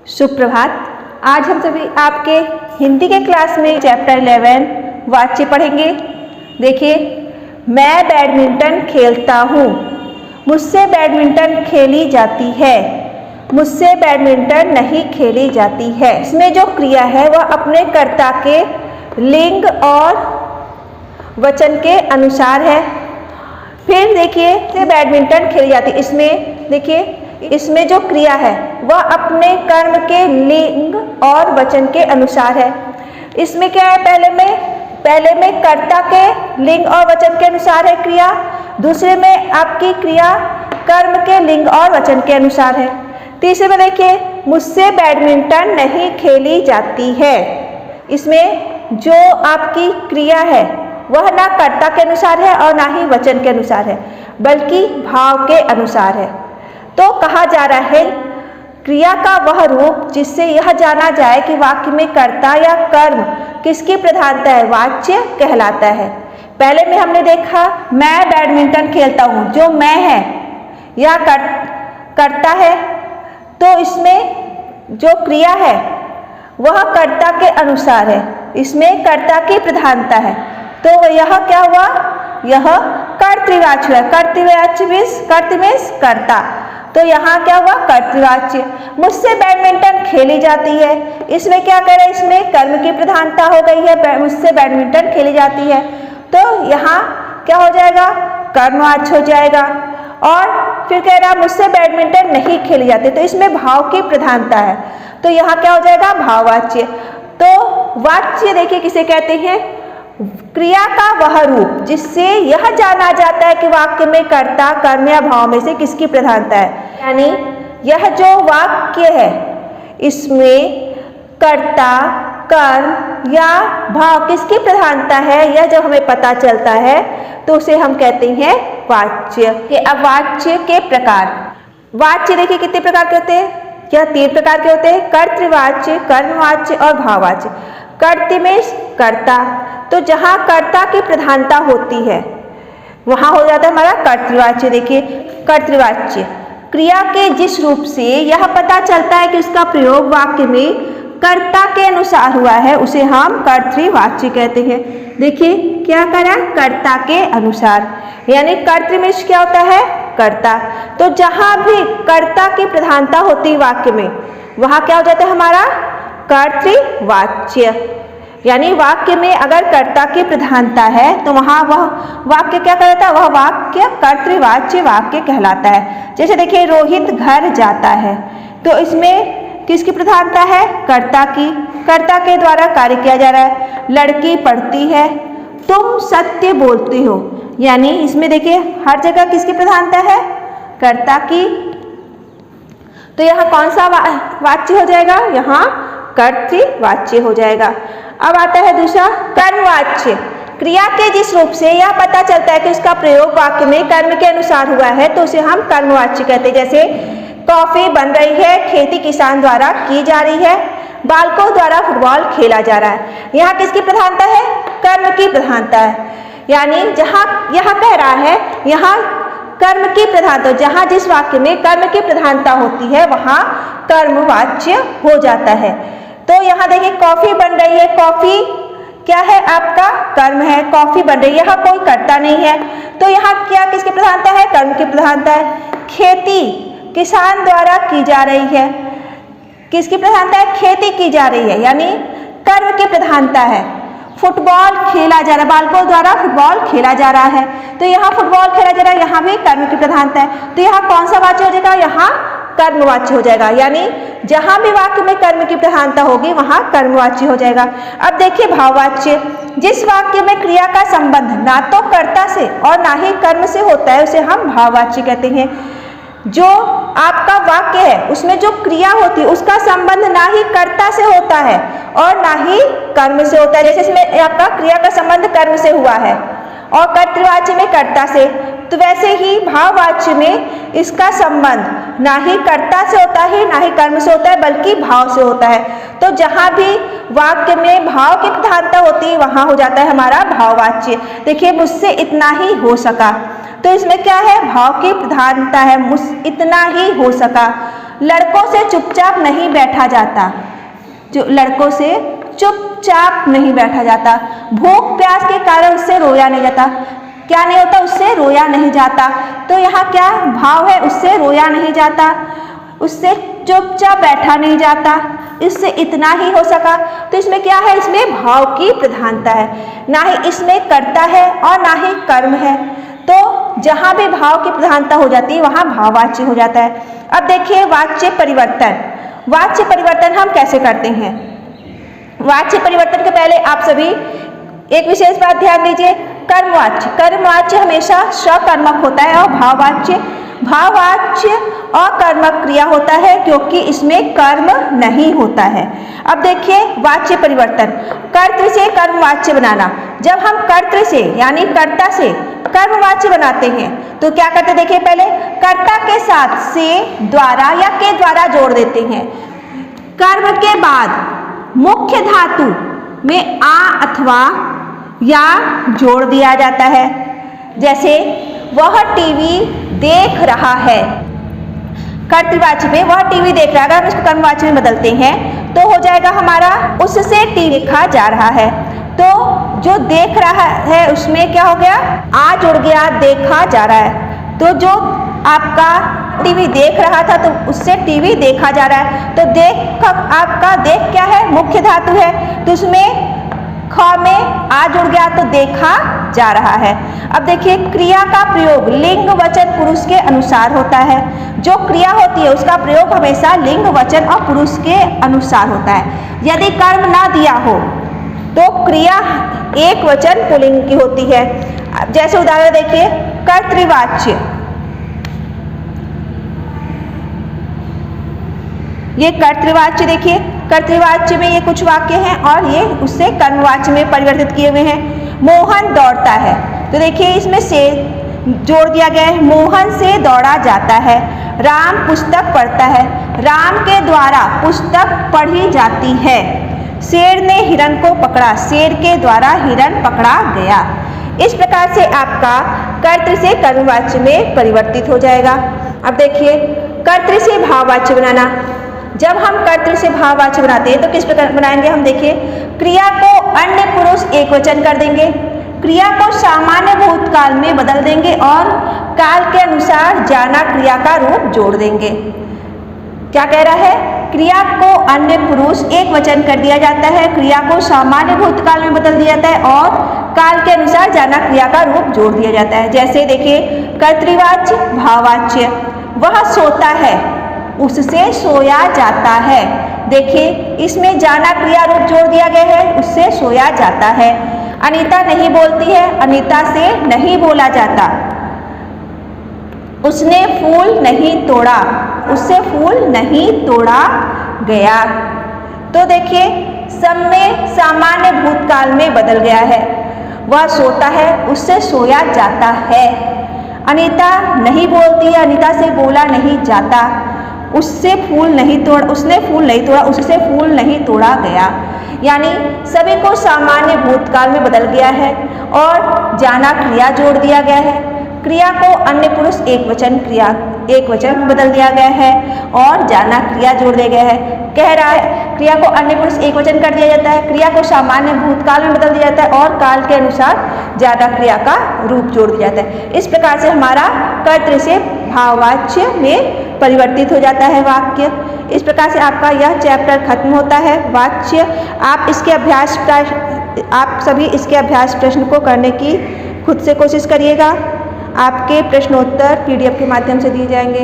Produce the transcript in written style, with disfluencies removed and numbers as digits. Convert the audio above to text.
सुप्रभात। आज हम सभी आपके हिंदी के क्लास में चैप्टर 11 वाच्य पढ़ेंगे। देखिए, मैं बैडमिंटन खेलता हूँ, मुझसे बैडमिंटन खेली जाती है, मुझसे बैडमिंटन नहीं खेली जाती है। इसमें जो क्रिया है वह अपने कर्ता के लिंग और वचन के अनुसार है। फिर देखिए, बैडमिंटन खेली जाती है, इसमें देखिए, इसमें जो क्रिया है वह अपने कर्म के लिंग और वचन के अनुसार है। इसमें क्या है, पहले में कर्ता के लिंग और वचन के अनुसार है क्रिया, दूसरे में आपकी क्रिया कर्म के लिंग और वचन के अनुसार है। तीसरे में देखिए, मुझसे बैडमिंटन नहीं खेली जाती है। इसमें जो आपकी क्रिया है वह ना कर्ता के अनुसार है और ना ही वचन के अनुसार है, बल्कि भाव के अनुसार है। तो कहा जा रहा है, क्रिया का वह रूप जिससे यह जाना जाए कि वाक्य में कर्ता या कर्म किसकी प्रधानता है, वाच्य कहलाता है। पहले में हमने देखा, मैं बैडमिंटन खेलता हूँ, जो मैं है या कर्ता है, तो इसमें जो क्रिया है वह कर्ता के अनुसार है, इसमें कर्ता की प्रधानता है। तो यह क्या हुआ, यह कर्तृवाच्य है। कर्तृवाच्य मीन्स कर्ता। तो यहाँ क्या हुआ, कर्तृवाच्य। मुझसे बैडमिंटन खेली जाती है, इसमें क्या करें, इसमें कर्म की प्रधानता हो गई है, मुझसे बैडमिंटन खेली जाती है। तो यहाँ क्या हो जाएगा, कर्मवाच्य हो जाएगा। और फिर कह रहा मुझसे बैडमिंटन नहीं खेली जाती, तो इसमें भाव की प्रधानता है, तो यहाँ क्या हो जाएगा, भाववाच्य। तो वाच्य देखिए किसे कहते हैं, क्रिया का वह रूप जिससे यह जाना जाता है कि वाक्य में कर्ता, कर्म या भाव में से किसकी प्रधानता है। यानी यह जो वाक्य है इसमें कर्ता, कर्म या भाव किसकी प्रधानता है, यह जब हमें पता चलता है तो उसे हम कहते हैं वाच्य। अब वाच्य के प्रकार, वाच्य देखिए कितने प्रकार के होते हैं, यह 3 प्रकार के होते हैं, कर्तृवाच्य, कर्मवाच्य और भाववाच्य। कर्तृ में कर्ता, तो जहाँ कर्ता की प्रधानता होती है वहाँ हो जाता है हमारा कर्तृवाच्य। देखिए, कर्तृवाच्य क्रिया के जिस रूप से यह पता चलता है कि उसका प्रयोग वाक्य में कर्ता के अनुसार हुआ है उसे हम कर्तृवाच्य कहते हैं। देखिए क्या करा, कर्ता के अनुसार, यानी कर्तृ में क्या होता है, कर्ता। तो जहाँ भी कर्ता की प्रधानता होती है वाक्य में, वहाँ क्या हो जाता है हमारा कर्तृवाच्य। यानी वाक्य में अगर कर्ता की प्रधानता है तो वहाँ वह वाक्य क्या कहलाता है, वह वाक्य कर्तृवाच्य वाक्य कहलाता है। जैसे देखिए, रोहित घर जाता है, तो इसमें किसकी प्रधानता है, कर्ता की, कर्ता के द्वारा कार्य किया जा रहा है। लड़की पढ़ती है, तुम सत्य बोलती हो, यानी इसमें देखिए हर जगह किसकी प्रधानता है, कर्ता की। तो यहाँ कौन सा वाच्य हो जाएगा, यहाँ कर्तृवाच्य हो जाएगा। अब आता है दूसरा, कर्मवाच्य। क्रिया के जिस रूप से यह पता चलता है कि उसका प्रयोग वाक्य में कर्म के अनुसार हुआ है तो उसे हम कर्मवाच्य कहते हैं। जैसे कॉफी बन रही है, खेती किसान द्वारा की जा रही है, बालकों द्वारा फुटबॉल खेला जा रहा है। यहाँ किसकी प्रधानता है, कर्म की प्रधानता है। यानी जहाँ यह कह रहा है, यहाँ कर्म की प्रधानता, जहाँ जिस वाक्य में कर्म की प्रधानता होती है वहाँ कर्मवाच्य हो जाता है। तो यहाँ देखिए, कॉफी बन रही है, कॉफी क्या है, आपका कर्म है, कॉफी बन रही है, यहाँ कोई कर्ता नहीं है, तो यहाँ क्या किसकी प्रधानता है, कर्म की प्रधानता है। खेती किसान द्वारा की जा रही है, किसकी प्रधानता है, खेती की जा रही है, यानी कर्म की प्रधानता है। फुटबॉल खेला जा रहा है, बालकों द्वारा फुटबॉल खेला जा रहा है, तो यहाँ फुटबॉल खेला जा रहा है, यहाँ भी कर्म की प्रधानता है। तो यहाँ कौन सा वाच्य हो जाएगा, यहाँ कर्मवाच्य हो जाएगा। यानी जहां भी वाक्य में कर्म की प्रधानता होगी वहां कर्मवाच्य हो जाएगा। अब देखिए भाववाच्य, जिस वाक्य में क्रिया का संबंध ना तो कर्ता से और ना ही कर्म से होता है उसे हम भाववाच्य कहते हैं। जो आपका वाक्य है उसमें जो क्रिया होती है उसका संबंध ना ही कर्ता से होता है और ना ही कर्म से होता है। जैसे इसमें आपका क्रिया का संबंध कर्म से हुआ है और कर्तृवाच्य में कर्ता से, तो वैसे ही भाववाच्य में इसका संबंध ना ही कर्ता से होता है ना ही कर्म से होता है बल्कि भाव से होता है। तो जहाँ भी वाक्य में भाव की प्रधानता होती है वहाँ हो जाता है हमारा भाववाच्य। देखिए, मुझसे इतना ही हो सका, तो इसमें क्या है, भाव की प्रधानता है, इतना ही हो सका। लड़कों से चुपचाप नहीं बैठा जाता, जो लड़कों से चुपचाप नहीं बैठा जाता। भूख प्यास के कारण उससे रोया नहीं जाता, क्या नहीं होता, उससे रोया नहीं जाता। तो यहाँ क्या भाव है, उससे रोया नहीं जाता, उससे चुपचाप बैठा नहीं जाता, इससे इतना ही हो सका। तो इसमें क्या है, इसमें भाव की प्रधानता है, ना ही इसमें कर्ता है और ना ही कर्म है। तो जहाँ भी भाव की प्रधानता हो जाती है वहाँ भाववाच्य हो जाता है। अब देखिए वाच्य परिवर्तन, वाच्य परिवर्तन हम कैसे करते हैं। वाच्य परिवर्तन के पहले आप सभी एक विशेष बात ध्यान दीजिए, कर्मवाच्य, कर्मवाच्य हमेशा सकर्मक होता है और भाववाच्य अकर्मक क्रिया होता है, क्योंकि इसमें कर्म नहीं होता है। अब देखिए वाच्य परिवर्तन, कर्तृ से कर्मवाच्य बनाना। जब हम कर्तृ से यानी कर्ता से कर्मवाच्य बनाते हैं तो क्या करते, देखिए पहले कर्ता के साथ से, द्वारा या के द्वारा जोड़ देते हैं। कर्म के बाद मुख्य धातु में आ अथवा या जोड़ दिया जाता है। जैसे वह टीवी देख रहा है, कर्तृवाच्य में वह टीवी देख रहा है, अगर हम इसको कर्मवाच्य में बदलते हैं तो हो जाएगा हमारा उससे टीवी देखा जा रहा है। तो जो देख रहा है उसमें क्या हो गया, आ जुड़ गया, देखा जा रहा है। तो जो आपका टीवी देख रहा था तो उससे टीवी देखा जा रहा है। तो देख आपका देख क्या है, मुख्य धातु है, तो उसमें ख में आ जुड़ गया तो देखा जा रहा है। अब देखिए क्रिया का प्रयोग लिंग वचन पुरुष के अनुसार होता है। जो क्रिया होती है उसका प्रयोग हमेशा लिंग वचन और पुरुष के अनुसार होता है। यदि कर्म ना दिया हो तो क्रिया एक वचन पुल्लिंग की होती है। जैसे उदाहरण देखिए कर्तृवाच्य, ये कर्तृवाच्य, देखिए कर्तृवाच्य में ये कुछ वाक्य हैं और ये उससे कर्मवाच्य में परिवर्तित किए हुए हैं। मोहन दौड़ता है, तो देखिए इसमें से जोड़ दिया गया है, मोहन से दौड़ा जाता है। राम पुस्तक पढ़ता है, राम के द्वारा पुस्तक पढ़ी जाती है। शेर ने हिरण को पकड़ा, शेर के द्वारा हिरण पकड़ा गया। इस प्रकार से आपका कर्तृ से कर्मवाच्य में परिवर्तित हो जाएगा। अब देखिए कर्तृ से भाववाच्य बनाना। जब हम कर्तृ से भाववाच्य बनाते हैं तो किस प्रकार बनाएंगे, हम देखिए क्रिया को अन्य पुरुष एक वचन कर देंगे, क्रिया को सामान्य भूतकाल में बदल देंगे और काल के अनुसार जाना क्रिया का रूप जोड़ देंगे। क्या कह रहा है, क्रिया को अन्य पुरुष एक वचन कर दिया जाता है, क्रिया को सामान्य भूतकाल में बदल दिया जाता है और काल के अनुसार जाना क्रिया का रूप जोड़ दिया जाता है। जैसे देखिए कर्तृवाच्य भाववाच्य, वह सोता है, उससे सोया जाता है। देखिए इसमें जाना क्रिया रूप जोड़ दिया गया है, उससे सोया जाता है। अनीता नहीं बोलती है, अनीता से नहीं बोला जाता। उसने फूल नहीं तोड़ा, उससे फूल नहीं तोड़ा गया। तो देखिए सब में सामान्य भूतकाल में बदल गया है। वह सोता है, उससे सोया जाता है। अनीता नहीं बोलती है, अनीता से बोला नहीं जाता। उससे फूल नहीं तोड़ा, उसने फूल नहीं तोड़ा, उससे फूल नहीं तोड़ा गया। यानी सभी को सामान्य भूतकाल में बदल गया है और जाना क्रिया जोड़ दिया गया है। क्रिया को अन्य पुरुष एक वचन क्रिया एक वचन में बदल दिया गया है और जाना क्रिया जोड़ दिया गया है। कह रहा है क्रिया को अन्य पुरुष एक वचन कर दिया जाता है, क्रिया को सामान्य भूतकाल में बदल दिया जाता है और काल के अनुसार जाना क्रिया का रूप जोड़ दिया जाता है। इस प्रकार से हमारा कर्तृ से भाववाच्य में परिवर्तित हो जाता है वाक्य। इस प्रकार से आपका यह चैप्टर खत्म होता है वाच्य। आप सभी इसके अभ्यास प्रश्न को करने की खुद से कोशिश करिएगा। आपके प्रश्नोत्तर PDF के माध्यम से दिए जाएंगे।